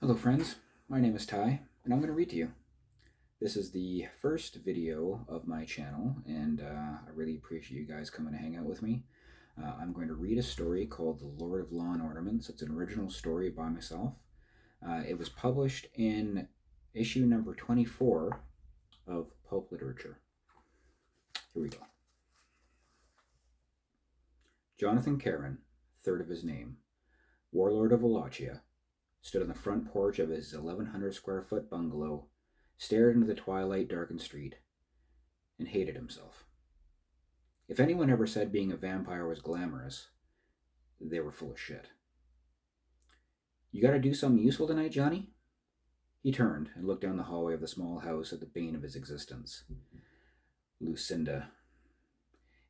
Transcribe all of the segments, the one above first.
Hello friends, my name is Ty, and I'm going to read to you. This is the first video of my channel, and I really appreciate you guys coming to hang out with me. I'm going to read a story called The Lord of Lawn Ornaments. It's an original story by myself. It was published in issue number 24 of Pulp Literature. Here we go. Jonathan Caron, third of his name, warlord of Wallachia, stood on the front porch of his 1,100 square foot bungalow, stared into the twilight darkened street, and hated himself. If anyone ever said being a vampire was glamorous, they were full of shit. You gotta do something useful tonight, Johnny? He turned and looked down the hallway of the small house at the bane of his existence, Lucinda.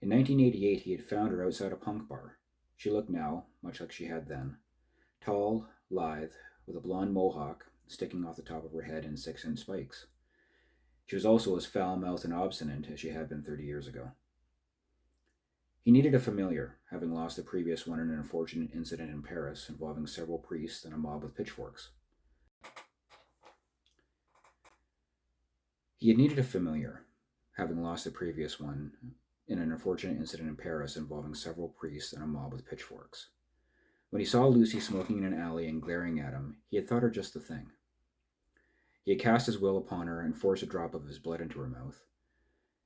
In 1988, he had found her outside a punk bar. She looked now, much like she had then, tall, lithe, with a blonde mohawk sticking off the top of her head in 6-inch spikes. She was also as foul-mouthed and obstinate as she had been 30 years ago. He needed a familiar, having lost the previous one in an unfortunate incident in Paris involving several priests and a mob with pitchforks. He had needed a familiar, having lost the previous one in an unfortunate incident in Paris involving several priests and a mob with pitchforks. When he saw Lucy smoking in an alley and glaring at him, he had thought her just the thing. He had cast his will upon her and forced a drop of his blood into her mouth,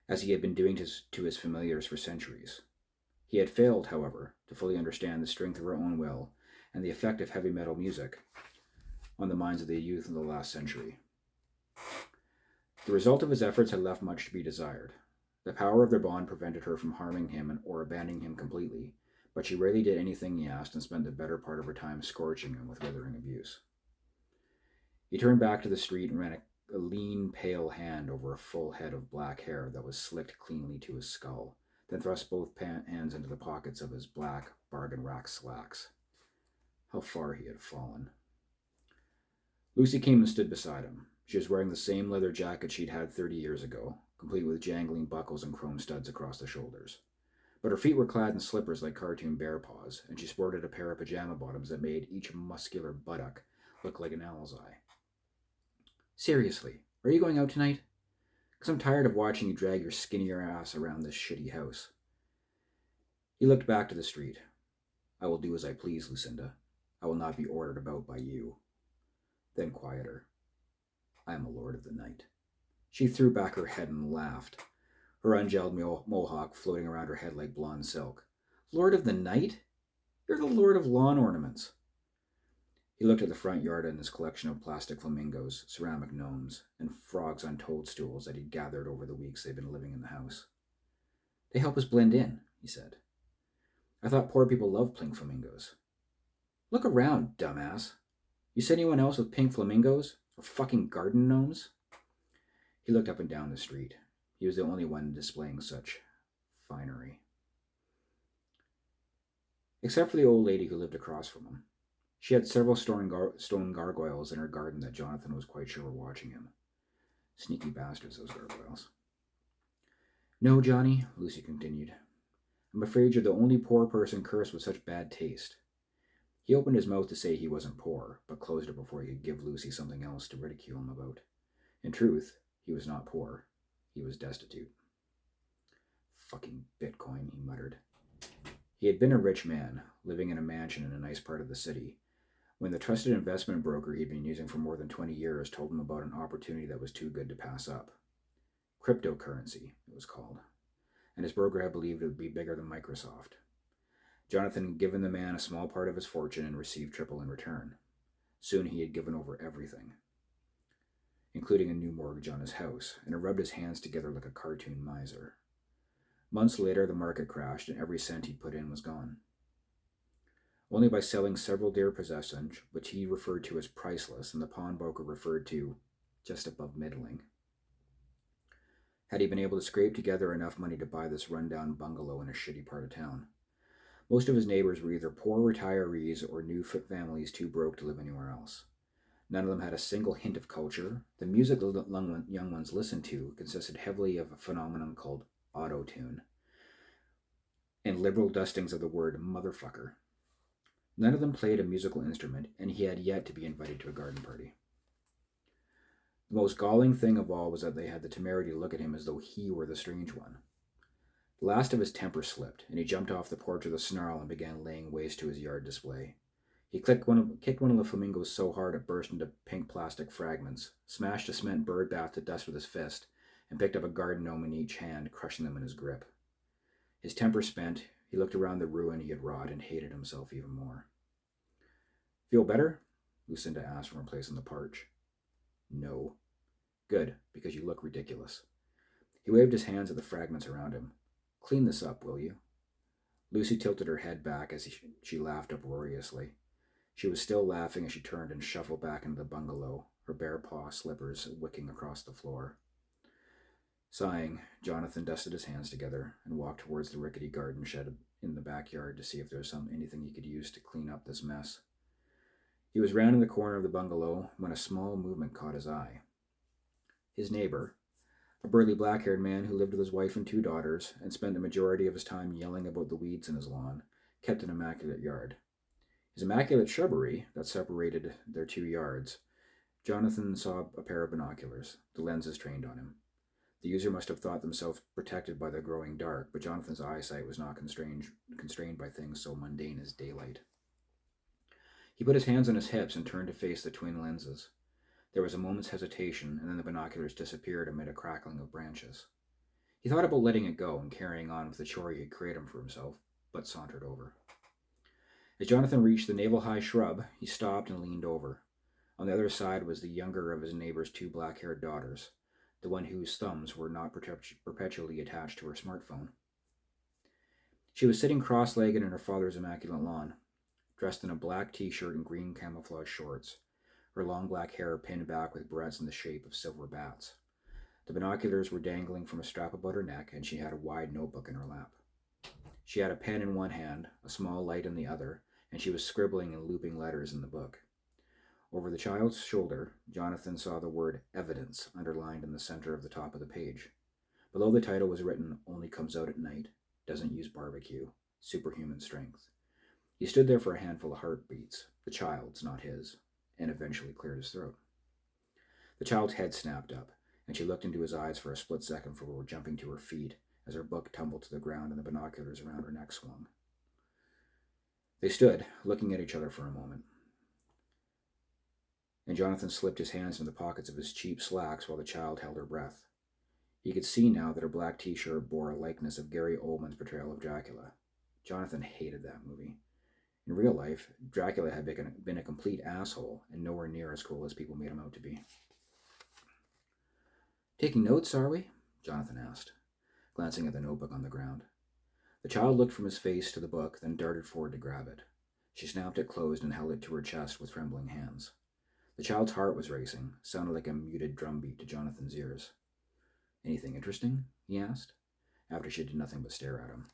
as he had been doing to his familiars for centuries. He had failed, however, to fully understand the strength of her own will and the effect of heavy metal music on the minds of the youth of the last century. The result of his efforts had left much to be desired. The power of their bond prevented her from harming him or abandoning him completely, but she rarely did anything he asked and spent the better part of her time scorching him with withering abuse. He turned back to the street and ran a lean, pale hand over a full head of black hair that was slicked cleanly to his skull, then thrust both hands into the pockets of his black bargain rack slacks. How far he had fallen. Lucy came and stood beside him. She was wearing the same leather jacket she'd had 30 years ago, complete with jangling buckles and chrome studs across the shoulders. But her feet were clad in slippers like cartoon bear paws, and she sported a pair of pajama bottoms that made each muscular buttock look like an owl's eye. Seriously, are you going out tonight? Because I'm tired of watching you drag your skinnier ass around this shitty house. He looked back to the street. I will do as I please, Lucinda. I will not be ordered about by you. Then quieter. I am a lord of the night. She threw back her head and laughed, her ungelled mohawk floating around her head like blonde silk. Lord of the night? You're the lord of lawn ornaments. He looked at the front yard and his collection of plastic flamingos, ceramic gnomes, and frogs on toadstools that he'd gathered over the weeks they'd been living in the house. They help us blend in, he said. I thought poor people loved pink flamingos. Look around, dumbass. You see anyone else with pink flamingos? Or fucking garden gnomes? He looked up and down the street. He was the only one displaying such finery. Except for the old lady who lived across from him. She had several stone gargoyles in her garden that Jonathan was quite sure were watching him. Sneaky bastards, those gargoyles. No, Johnny, Lucy continued. I'm afraid you're the only poor person cursed with such bad taste. He opened his mouth to say he wasn't poor, but closed it before he could give Lucy something else to ridicule him about. In truth, he was not poor. He was destitute. Fucking Bitcoin, he muttered. He had been a rich man, living in a mansion in a nice part of the city, when the trusted investment broker he'd been using for more than 20 years told him about an opportunity that was too good to pass up. Cryptocurrency, it was called, and his broker had believed it would be bigger than Microsoft. Jonathan had given the man a small part of his fortune and received triple in return. Soon he had given over everything, including a new mortgage on his house, and had rubbed his hands together like a cartoon miser. Months later, the market crashed, and every cent he put in was gone. Only by selling several dear possessions, which he referred to as priceless and the pawnbroker referred to just above middling, had he been able to scrape together enough money to buy this rundown bungalow in a shitty part of town. Most of his neighbors were either poor retirees or new families too broke to live anywhere else. None of them had a single hint of culture. The music the young ones listened to consisted heavily of a phenomenon called auto-tune and liberal dustings of the word motherfucker. None of them played a musical instrument, and he had yet to be invited to a garden party. The most galling thing of all was that they had the temerity to look at him as though he were the strange one. The last of his temper slipped, and he jumped off the porch with a snarl and began laying waste to his yard display. He kicked one of the flamingos so hard it burst into pink plastic fragments, smashed a cement bird bath to dust with his fist, and picked up a garden gnome in each hand, crushing them in his grip. His temper spent, he looked around the ruin he had wrought and hated himself even more. Feel better? Lucinda asked from her place on the porch. No. Good, because you look ridiculous. He waved his hands at the fragments around him. Clean this up, will you? Lucy tilted her head back as she laughed uproariously. She was still laughing as she turned and shuffled back into the bungalow, her bare paw slippers wicking across the floor. Sighing, Jonathan dusted his hands together and walked towards the rickety garden shed in the backyard to see if there was anything he could use to clean up this mess. He was rounding the corner of the bungalow when a small movement caught his eye. His neighbor, a burly black-haired man who lived with his wife and 2 daughters and spent the majority of his time yelling about the weeds in his lawn, kept an immaculate yard. His immaculate shrubbery that separated their 2 yards, Jonathan saw a pair of binoculars, the lenses trained on him. The user must have thought themselves protected by the growing dark, but Jonathan's eyesight was not constrained by things so mundane as daylight. He put his hands on his hips and turned to face the twin lenses. There was a moment's hesitation, and then the binoculars disappeared amid a crackling of branches. He thought about letting it go and carrying on with the chore he had created for himself, but sauntered over. As Jonathan reached the navel-high shrub, he stopped and leaned over. On the other side was the younger of his neighbor's 2 black-haired daughters, the one whose thumbs were not perpetually attached to her smartphone. She was sitting cross-legged in her father's immaculate lawn, dressed in a black t-shirt and green camouflage shorts, her long black hair pinned back with barrettes in the shape of silver bats. The binoculars were dangling from a strap about her neck, and she had a wide notebook in her lap. She had a pen in one hand, a small light in the other, and she was scribbling and looping letters in the book. Over the child's shoulder, Jonathan saw the word evidence underlined in the center of the top of the page. Below the title was written, Only Comes Out at Night, Doesn't Use Barbecue, Superhuman Strength. He stood there for a handful of heartbeats, the child's, not his, and eventually cleared his throat. The child's head snapped up, and she looked into his eyes for a split second before jumping to her feet as her book tumbled to the ground and the binoculars around her neck swung. They stood, looking at each other for a moment. And Jonathan slipped his hands into the pockets of his cheap slacks while the child held her breath. He could see now that her black t-shirt bore a likeness of Gary Oldman's portrayal of Dracula. Jonathan hated that movie. In real life, Dracula had been a complete asshole and nowhere near as cool as people made him out to be. Taking notes, are we? Jonathan asked, glancing at the notebook on the ground. The child looked from his face to the book, then darted forward to grab it. She snapped it closed and held it to her chest with trembling hands. The child's heart was racing, sounded like a muted drumbeat to Jonathan's ears. Anything interesting? He asked, after she did nothing but stare at him.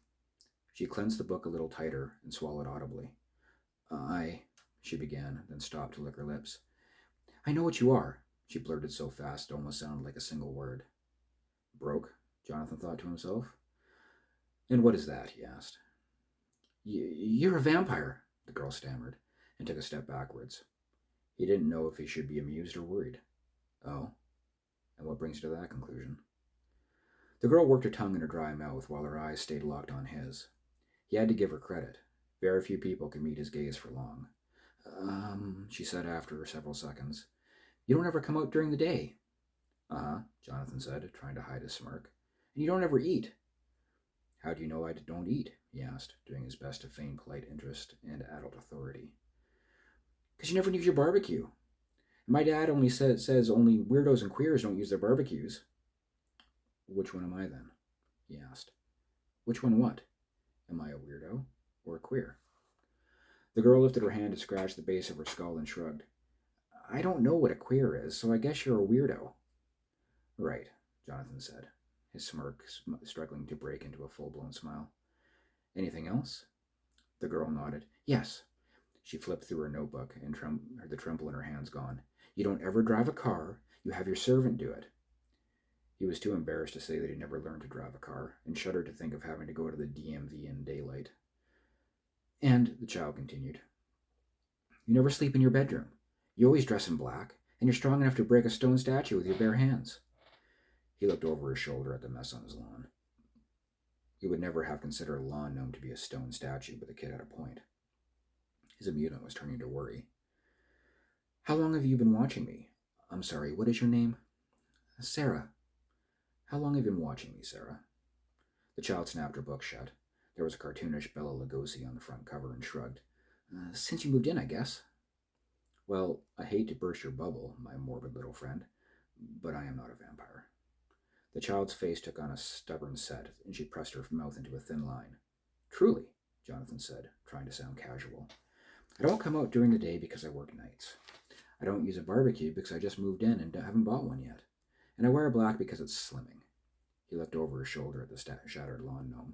She clenched the book a little tighter and swallowed audibly. She began, then stopped to lick her lips. I know what you are, she blurted so fast it almost sounded like a single word. Broke, Jonathan thought to himself. And what is that? He asked. You're a vampire, the girl stammered, and took a step backwards. He didn't know if he should be amused or worried. Oh? And what brings you to that conclusion? The girl worked her tongue in her dry mouth while her eyes stayed locked on his. He had to give her credit. Very few people could meet his gaze for long. She said after several seconds. You don't ever come out during the day. Uh-huh, Jonathan said, trying to hide his smirk. And you don't ever eat. How do you know I don't eat? He asked, doing his best to feign polite interest and adult authority. Because you never use your barbecue. My dad only says only weirdos and queers don't use their barbecues. Which one am I then? He asked. Which one what? Am I a weirdo or a queer? The girl lifted her hand to scratch the base of her skull and shrugged. I don't know what a queer is, so I guess you're a weirdo. Right, Jonathan said, his smirk struggling to break into a full-blown smile. Anything else? The girl nodded. Yes. She flipped through her notebook, and the tremble in her hands gone. You don't ever drive a car. You have your servant do it. He was too embarrassed to say that he never learned to drive a car, and shuddered to think of having to go to the DMV in daylight. And, the child continued, You never sleep in your bedroom. You always dress in black, and you're strong enough to break a stone statue with your bare hands. He looked over his shoulder at the mess on his lawn. He would never have considered a lawn gnome to be a stone statue, but the kid had a point. His amusement was turning to worry. How long have you been watching me? I'm sorry, what is your name? Sarah. How long have you been watching me, Sarah? The child snapped her book shut. There was a cartoonish Bela Lugosi on the front cover and shrugged. Since you moved in, I guess. Well, I hate to burst your bubble, my morbid little friend, but I am not a vampire. The child's face took on a stubborn set, and she pressed her mouth into a thin line. Truly, Jonathan said, trying to sound casual. I don't come out during the day because I work nights. I don't use a barbecue because I just moved in and haven't bought one yet. And I wear black because it's slimming. He looked over his shoulder at the shattered lawn gnome.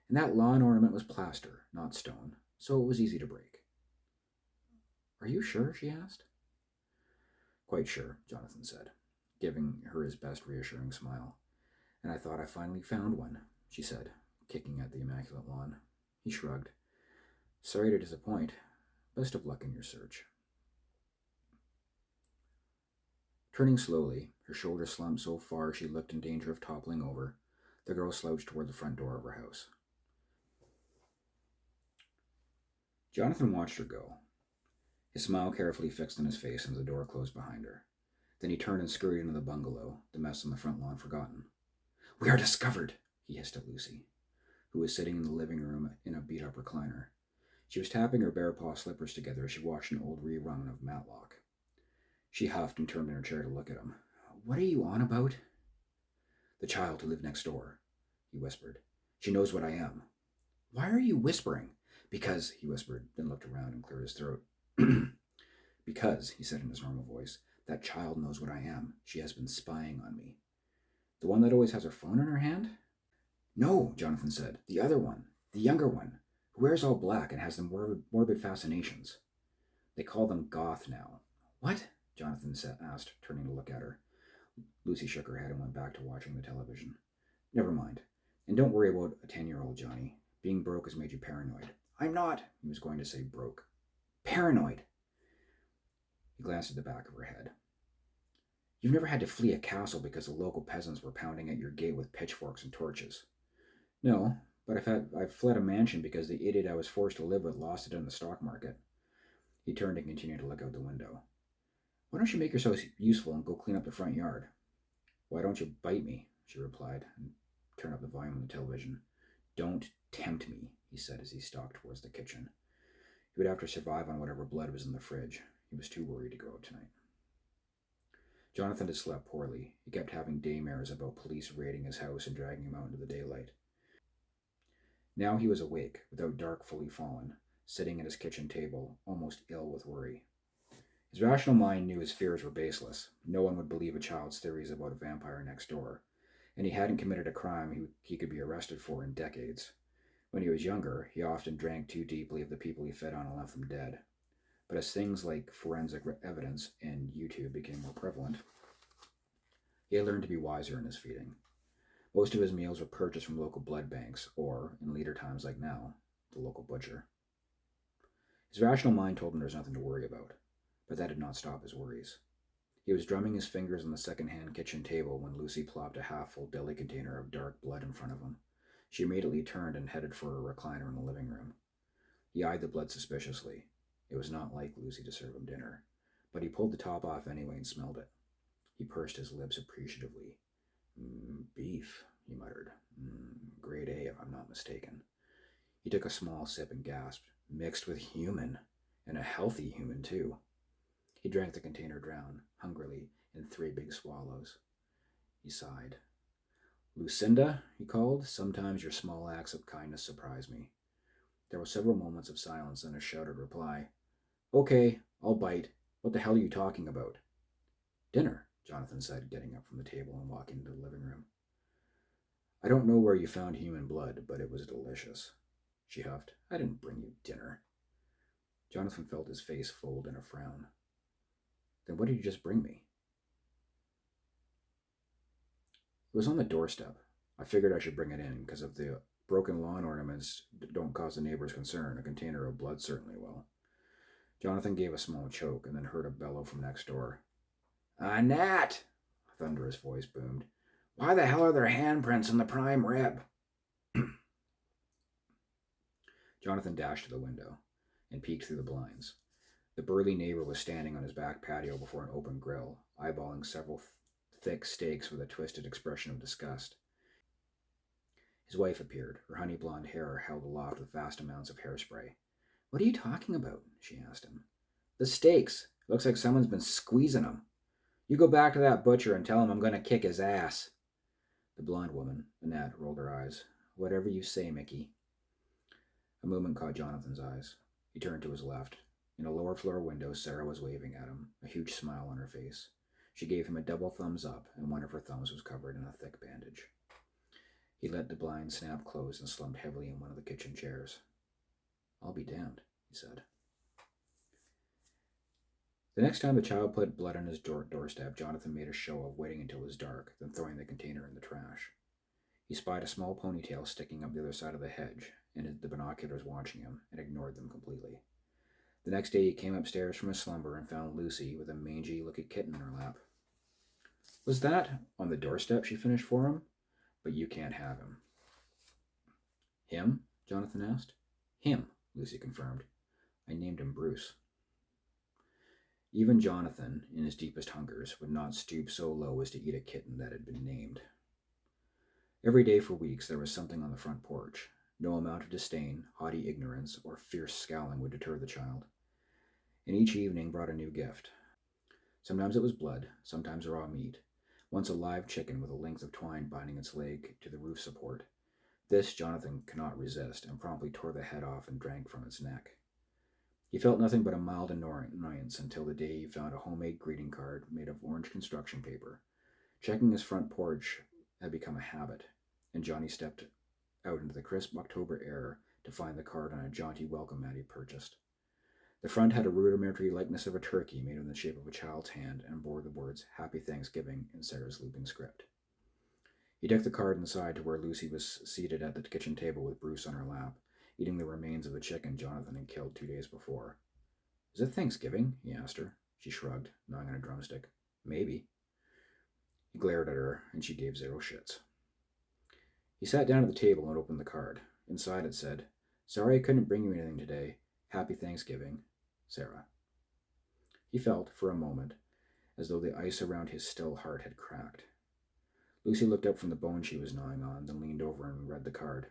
And that lawn ornament was plaster, not stone, so it was easy to break. Are you sure? She asked. Quite sure, Jonathan said, giving her his best reassuring smile. And I thought I finally found one, she said, kicking at the immaculate lawn. He shrugged. Sorry to disappoint. Best of luck in your search. Turning slowly, her shoulders slumped so far she looked in danger of toppling over, the girl slouched toward the front door of her house. Jonathan watched her go, his smile carefully fixed on his face as the door closed behind her. Then he turned and scurried into the bungalow, the mess on the front lawn forgotten. We are discovered, he hissed at Lucy, who was sitting in the living room in a beat-up recliner. She was tapping her bare paw slippers together as she watched an old rerun of Matlock. She huffed and turned in her chair to look at him. What are you on about? The child who lived next door, he whispered. She knows what I am. Why are you whispering? Because, he whispered, then looked around and cleared his throat. Because, he said in his normal voice, that child knows what I am. She has been spying on me. The one that always has her phone in her hand? No, Jonathan said. The other one. The younger one. Who wears all black and has the morbid fascinations. They call them goth now. What? Jonathan asked, turning to look at her. Lucy shook her head and went back to watching the television. Never mind. And don't worry about a 10-year-old, Johnny. Being broke has made you paranoid. I'm not, he was going to say broke. Paranoid. He glanced at the back of her head. You've never had to flee a castle because the local peasants were pounding at your gate with pitchforks and torches. No, but I've fled a mansion because the idiot I was forced to live with lost it in the stock market. He turned and continued to look out the window. Why don't you make yourself useful and go clean up the front yard? Why don't you bite me? She replied, and turned up the volume on the television. Don't tempt me, he said as he stalked towards the kitchen. He would have to survive on whatever blood was in the fridge. He was too worried to go out tonight. Jonathan had slept poorly. He kept having daymares about police raiding his house and dragging him out into the daylight. Now he was awake, without dark fully fallen, sitting at his kitchen table, almost ill with worry. His rational mind knew his fears were baseless. No one would believe a child's theories about a vampire next door, and he hadn't committed a crime he could be arrested for in decades. When he was younger, he often drank too deeply of the people he fed on and left them dead. But as things like forensic evidence and YouTube became more prevalent, he had learned to be wiser in his feeding. Most of his meals were purchased from local blood banks, or, in later times like now, the local butcher. His rational mind told him there was nothing to worry about, but that did not stop his worries. He was drumming his fingers on the second-hand kitchen table when Lucy plopped a half-full deli container of dark blood in front of him. She immediately turned and headed for a recliner in the living room. He eyed the blood suspiciously. It was not like Lucy to serve him dinner, but he pulled the top off anyway and smelled it. He pursed his lips appreciatively. Beef, he muttered. Grade A, if I'm not mistaken. He took a small sip and gasped. Mixed with human, and a healthy human, too. He drank the container down, hungrily, in 3 big swallows. He sighed. Lucinda, he called, sometimes your small acts of kindness surprise me. There were several moments of silence, then a shouted reply. Okay, I'll bite. What the hell are you talking about? Dinner, Jonathan said, getting up from the table and walking into the living room. I don't know where you found human blood, but it was delicious. She huffed. I didn't bring you dinner. Jonathan felt his face fold in a frown. Then what did you just bring me? It was on the doorstep. I figured I should bring it in, because if the broken lawn ornaments don't cause the neighbors concern, a container of blood certainly will. Jonathan gave a small choke and then heard a bellow from next door. Nat! A thunderous voice boomed. Why the hell are there handprints on the prime rib? Jonathan dashed to the window and peeked through the blinds. The burly neighbor was standing on his back patio before an open grill, eyeballing several thick steaks with a twisted expression of disgust. His wife appeared, her honey blonde hair held aloft with vast amounts of hairspray. What are you talking about? She asked him. The steaks. It looks like someone's been squeezing them. You go back to that butcher and tell him I'm going to kick his ass. The blonde woman, Annette, rolled her eyes. Whatever you say, Mickey. A movement caught Jonathan's eyes. He turned to his left. In a lower floor window, Sarah was waving at him, a huge smile on her face. She gave him a double thumbs up, and one of her thumbs was covered in a thick bandage. He let the blind snap closed and slumped heavily in one of the kitchen chairs. I'll be damned, he said. The next time the child put blood on his doorstep, Jonathan made a show of waiting until it was dark, then throwing the container in the trash. He spied a small ponytail sticking up the other side of the hedge, and the binoculars watching him, and ignored them completely. The next day he came upstairs from his slumber and found Lucy with a mangy-looking kitten in her lap. Was that on the doorstep? She finished for him. But you can't have him. Him? Jonathan asked. Him, Lucy confirmed. I named him Bruce. Even Jonathan, in his deepest hungers, would not stoop so low as to eat a kitten that had been named. Every day for weeks there was something on the front porch. No amount of disdain, haughty ignorance, or fierce scowling would deter the child. And each evening brought a new gift. Sometimes it was blood, sometimes raw meat, once a live chicken with a length of twine binding its leg to the roof support. This Jonathan could not resist, and promptly tore the head off and drank from its neck. He felt nothing but a mild annoyance until the day he found a homemade greeting card made of orange construction paper. Checking his front porch had become a habit, and Johnny stepped out into the crisp October air to find the card on a jaunty welcome mat he purchased. The front had a rudimentary likeness of a turkey made in the shape of a child's hand and bore the words Happy Thanksgiving in Sarah's looping script. He took the card inside to where Lucy was seated at the kitchen table with Bruce on her lap, eating the remains of the chicken Jonathan had killed 2 days before. Is it Thanksgiving? He asked her. She shrugged, gnawing on a drumstick. Maybe. He glared at her, and she gave zero shits. He sat down at the table and opened the card. Inside it said, Sorry I couldn't bring you anything today. Happy Thanksgiving, Sarah. He felt, for a moment, as though the ice around his still heart had cracked. Lucy looked up from the bone she was gnawing on, then leaned over and read the card.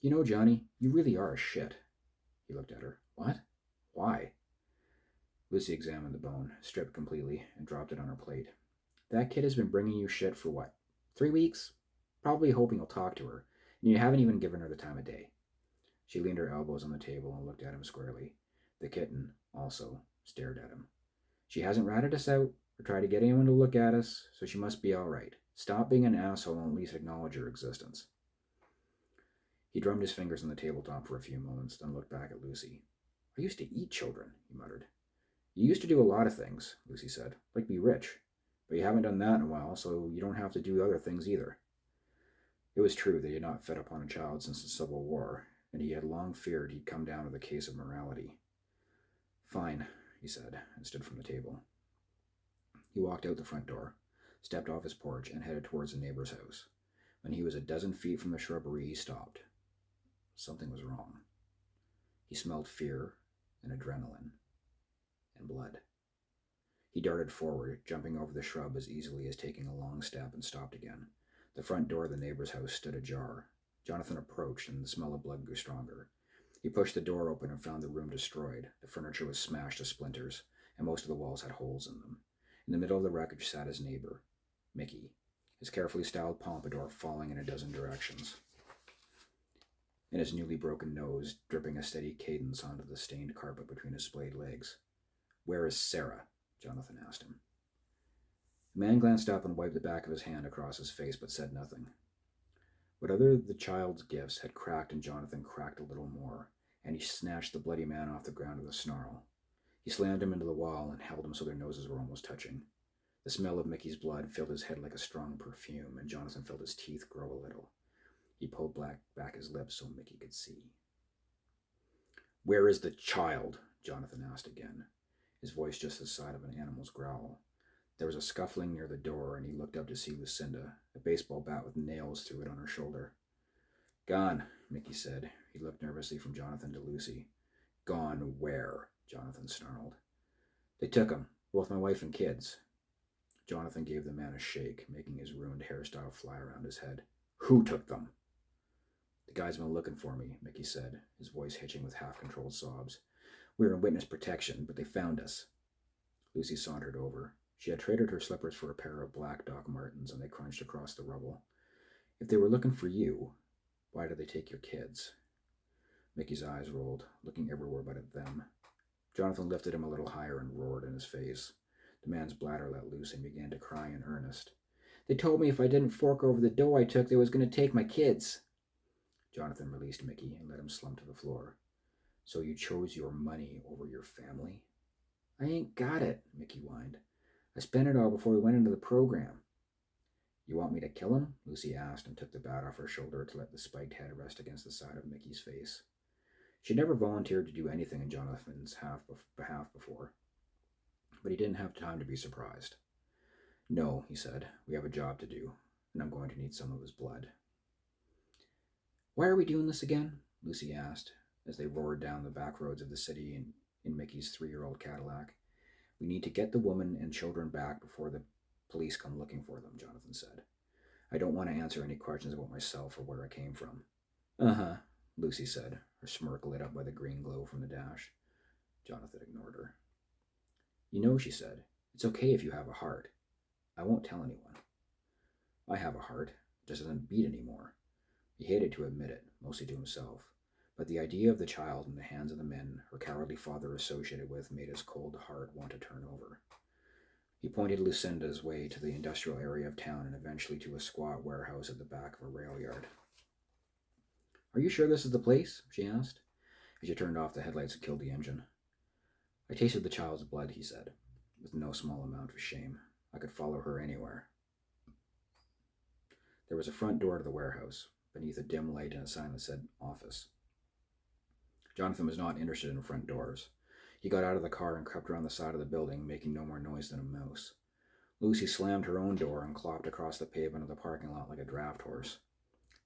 You know, Johnny, you really are a shit. He looked at her. What? Why? Lucy examined the bone, stripped completely, and dropped it on her plate. That kid has been bringing you shit for what? 3 weeks? Probably hoping you'll talk to her, and you haven't even given her the time of day. She leaned her elbows on the table and looked at him squarely. The kitten, also, stared at him. She hasn't ratted us out or tried to get anyone to look at us, so she must be all right. Stop being an asshole and at least acknowledge her existence. He drummed his fingers on the tabletop for a few moments, then looked back at Lucy. I used to eat children, he muttered. You used to do a lot of things, Lucy said, like be rich. But you haven't done that in a while, so you don't have to do other things either. It was true that he had not fed upon a child since the Civil War, and he had long feared he'd come down with a case of morality. Fine, he said, and stood from the table. He walked out the front door, stepped off his porch, and headed towards the neighbor's house. When he was a dozen feet from the shrubbery, he stopped. Something was wrong. He smelled fear and adrenaline and blood. He darted forward, jumping over the shrub as easily as taking a long step, and stopped again. The front door of the neighbor's house stood ajar. Jonathan approached, and the smell of blood grew stronger. He pushed the door open and found the room destroyed. The furniture was smashed to splinters, and most of the walls had holes in them. In the middle of the wreckage sat his neighbor, Mickey, his carefully styled pompadour falling in a dozen directions, and his newly broken nose dripping a steady cadence onto the stained carpet between his splayed legs. Where is Sarah? Jonathan asked him. The man glanced up and wiped the back of his hand across his face, but said nothing. Whatever the child's gifts had cracked, and Jonathan cracked a little more, and he snatched the bloody man off the ground with a snarl. He slammed him into the wall and held him so their noses were almost touching. The smell of Mickey's blood filled his head like a strong perfume, and Jonathan felt his teeth grow a little. He pulled back his lips so Mickey could see. Where is the child? Jonathan asked again, his voice just the side of an animal's growl. There was a scuffling near the door, and he looked up to see Lucinda, a baseball bat with nails through it on her shoulder. Gone, Mickey said. He looked nervously from Jonathan to Lucy. Gone where? Jonathan snarled. They took 'em, both my wife and kids. Jonathan gave the man a shake, making his ruined hairstyle fly around his head. Who took them? The guy's been looking for me, Mickey said, his voice hitching with half-controlled sobs. We were in witness protection, but they found us. Lucy sauntered over. She had traded her slippers for a pair of black Doc Martens, and they crunched across the rubble. If they were looking for you, why did they take your kids? Mickey's eyes rolled, looking everywhere but at them. Jonathan lifted him a little higher and roared in his face. The man's bladder let loose and began to cry in earnest. They told me if I didn't fork over the dough I took, they was going to take my kids. Jonathan released Mickey and let him slump to the floor. So you chose your money over your family? I ain't got it, Mickey whined. I spent it all before we went into the program. You want me to kill him? Lucy asked and took the bat off her shoulder to let the spiked head rest against the side of Mickey's face. She had never volunteered to do anything in Jonathan's behalf before, but he didn't have time to be surprised. No, he said, we have a job to do, and I'm going to need some of his blood. Why are we doing this again? Lucy asked, as they roared down the back roads of the city in Mickey's 3-year-old Cadillac. We need to get the woman and children back before the police come looking for them, Jonathan said. I don't want to answer any questions about myself or where I came from. Uh-huh, Lucy said, her smirk lit up by the green glow from the dash. Jonathan ignored her. You know, she said, it's okay if you have a heart. I won't tell anyone. I have a heart. It just doesn't beat anymore. He hated to admit it, mostly to himself, but the idea of the child in the hands of the men her cowardly father associated with made his cold heart want to turn over. He pointed Lucinda's way to the industrial area of town and eventually to a squat warehouse at the back of a rail yard. Are you sure this is the place? She asked, as she turned off the headlights and killed the engine. I tasted the child's blood, he said, with no small amount of shame. I could follow her anywhere. There was a front door to the warehouse, beneath a dim light and a sign that said office. Jonathan was not interested in front doors. He got out of the car and crept around the side of the building, making no more noise than a mouse. Lucy slammed her own door and clopped across the pavement of the parking lot like a draft horse.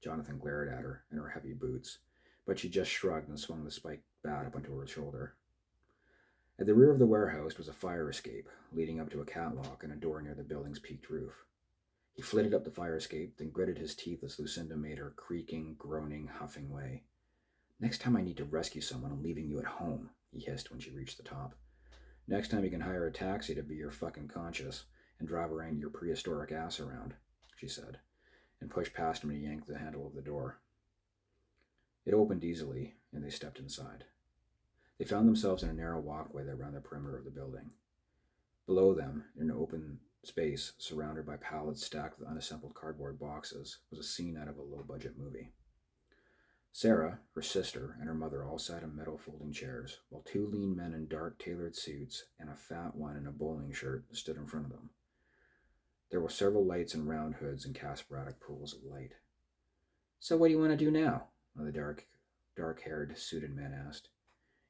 Jonathan glared at her in her heavy boots, but she just shrugged and swung the spiked bat up onto her shoulder. At the rear of the warehouse was a fire escape, leading up to a catwalk and a door near the building's peaked roof. He flitted up the fire escape, then gritted his teeth as Lucinda made her creaking, groaning, huffing way. Next time I need to rescue someone, I'm leaving you at home, he hissed when she reached the top. Next time you can hire a taxi to be your fucking conscience and drive around your prehistoric ass around, she said, and pushed past him and yanked the handle of the door. It opened easily, and they stepped inside. They found themselves in a narrow walkway that ran the perimeter of the building. Below them, in an open space surrounded by pallets stacked with unassembled cardboard boxes, was a scene out of a low-budget movie. Sarah, her sister, and her mother all sat in metal folding chairs, while 2 lean men in dark tailored suits and a fat one in a bowling shirt stood in front of them. There were several lights and round hoods and cast sporadic pools of light. So what do you want to do now? One of the dark-haired, suited men asked.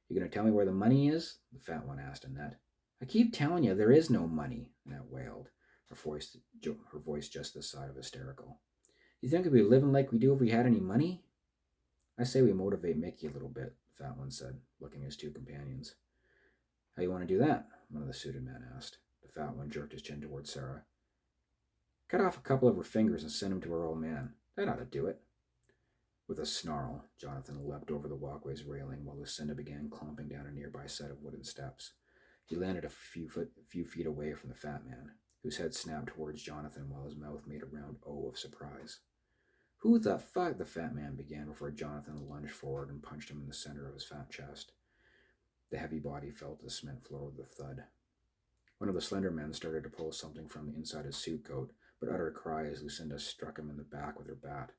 You going to tell me where the money is? The fat one asked Annette. I keep telling you, there is no money, Annette wailed, her voice just this side of hysterical. You think we'd be living like we do if we had any money? I say we motivate Mickey a little bit, the fat one said, looking at his 2 companions. How you want to do that? One of the suited men asked. The fat one jerked his chin towards Sarah. Cut off a couple of her fingers and send him to her old man. That ought to do it. With a snarl, Jonathan leapt over the walkway's railing while Lucinda began clomping down a nearby set of wooden steps. He landed a few feet away from the fat man, whose head snapped towards Jonathan while his mouth made a round O of surprise. Who the fuck? The fat man began before Jonathan lunged forward and punched him in the center of his fat chest. The heavy body fell to the cement floor with a thud. One of the slender men started to pull something from the inside his suit coat, but uttered a cry as Lucinda struck him in the back with her bat.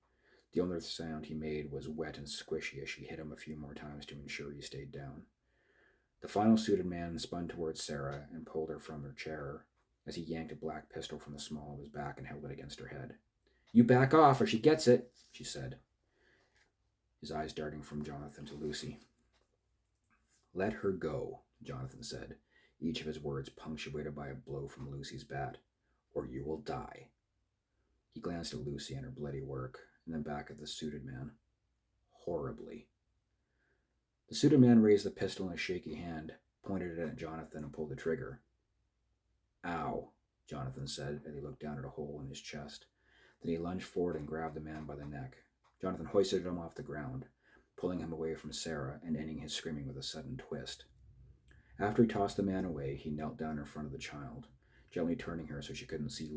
The only sound he made was wet and squishy as she hit him a few more times to ensure he stayed down. The final suited man spun towards Sarah and pulled her from her chair as he yanked a black pistol from the small of his back and held it against her head. You back off or she gets it, she said, his eyes darting from Jonathan to Lucy. Let her go, Jonathan said, each of his words punctuated by a blow from Lucy's bat, or you will die. He glanced at Lucy and her bloody work, and then back at the suited man. Horribly. The suited man raised the pistol in a shaky hand, pointed it at Jonathan, and pulled the trigger. Ow, Jonathan said as he looked down at a hole in his chest. Then he lunged forward and grabbed the man by the neck. Jonathan hoisted him off the ground, pulling him away from Sarah and ending his screaming with a sudden twist. After he tossed the man away, he knelt down in front of the child, gently turning her so she couldn't see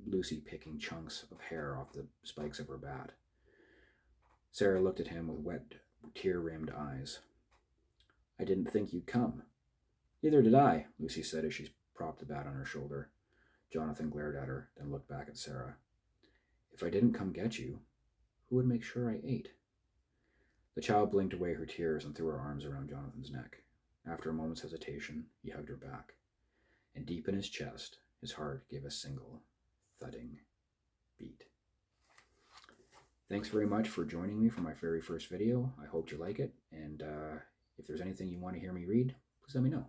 Lucy picking chunks of hair off the spikes of her bat. Sarah looked at him with wet, tear-rimmed eyes. I didn't think you'd come. Neither did I, Lucy said as she propped the bat on her shoulder. Jonathan glared at her, then looked back at Sarah. If I didn't come get you, who would make sure I ate? The child blinked away her tears and threw her arms around Jonathan's neck. After a moment's hesitation, he hugged her back, and deep in his chest, his heart gave a single, thudding beat. Thanks very much for joining me for my very first video. I hope you like it, and if there's anything you want to hear me read, please let me know.